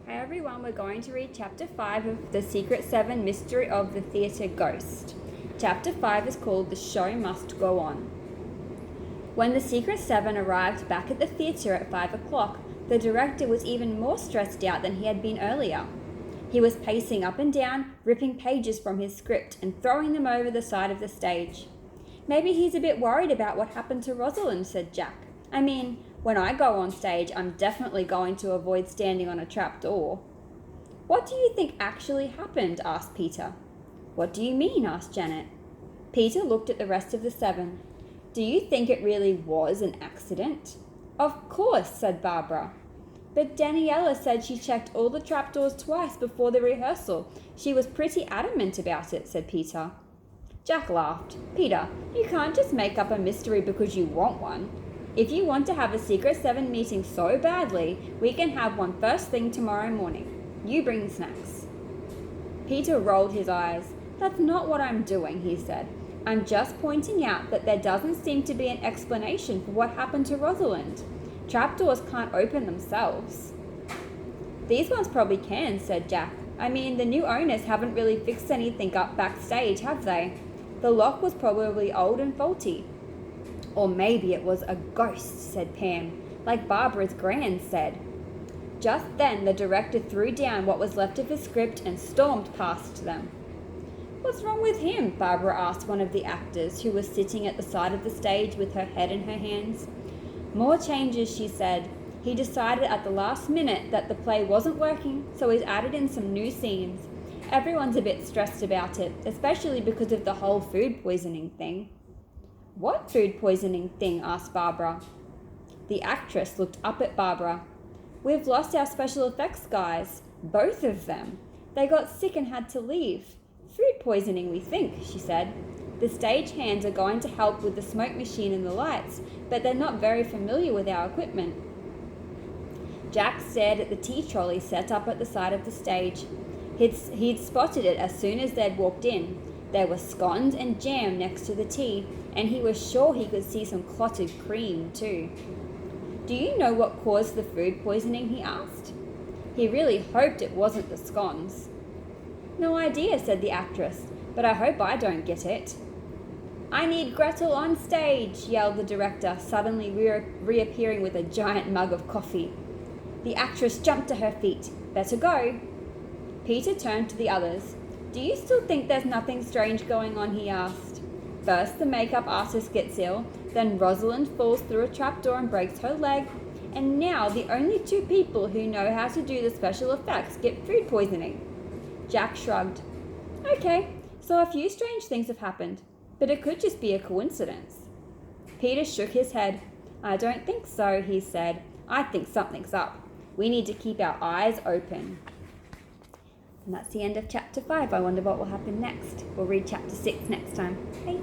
Hi everyone, we're going to read Chapter 5 of The Secret Seven Mystery of the Theatre Ghost. Chapter 5 is called The Show Must Go On. When the Secret Seven arrived back at the theatre at 5 o'clock, the director was even more stressed out than he had been earlier. He was pacing up and down, ripping pages from his script and throwing them over the side of the stage. Maybe he's a bit worried about what happened to Rosalind, said Jack. I mean, when I go on stage, I'm definitely going to avoid standing on a trapdoor. What do you think actually happened? Asked Peter. What do you mean? Asked Janet. Peter looked at the rest of the seven. Do you think it really was an accident? Of course, said Barbara. But Daniela said she checked all the trapdoors twice before the rehearsal. She was pretty adamant about it, said Peter. Jack laughed. Peter, you can't just make up a mystery because you want one. If you want to have a Secret Seven meeting so badly, we can have one first thing tomorrow morning. You bring snacks. Peter rolled his eyes. That's not what I'm doing, he said. I'm just pointing out that there doesn't seem to be an explanation for what happened to Rosalind. Trapdoors can't open themselves. These ones probably can, said Jack. I mean, the new owners haven't really fixed anything up backstage, have they? The lock was probably old and faulty. Or maybe it was a ghost, said Pam, like Barbara's gran said. Just then the director threw down what was left of his script and stormed past them. What's wrong with him? Barbara asked one of the actors, who was sitting at the side of the stage with her head in her hands. More changes, she said. He decided at the last minute that the play wasn't working, so he's added in some new scenes. Everyone's a bit stressed about it, especially because of the whole food poisoning thing. What food poisoning thing? Asked Barbara. The actress looked up at Barbara. We've lost our special effects guys. Both of them. They got sick and had to leave. Food poisoning, we think, she said. The stage hands are going to help with the smoke machine and the lights, but they're not very familiar with our equipment. Jack stared at the tea trolley set up at the side of the stage. He'd spotted it as soon as they'd walked in. There were scones and jam next to the tea, and he was sure he could see some clotted cream, too. Do you know what caused the food poisoning? He asked. He really hoped it wasn't the scones. No idea, said the actress, but I hope I don't get it. I need Gretel on stage, yelled the director, suddenly reappearing with a giant mug of coffee. The actress jumped to her feet. Better go. Peter turned to the others. Do you still think there's nothing strange going on? He asked. First, the makeup artist gets ill, then Rosalind falls through a trapdoor and breaks her leg, and now the only two people who know how to do the special effects get food poisoning. Jack shrugged. Okay, so a few strange things have happened, but it could just be a coincidence. Peter shook his head. I don't think so, he said. I think something's up. We need to keep our eyes open. And that's the end of Chapter 5. I wonder what will happen next. We'll read Chapter 6 next time. Bye.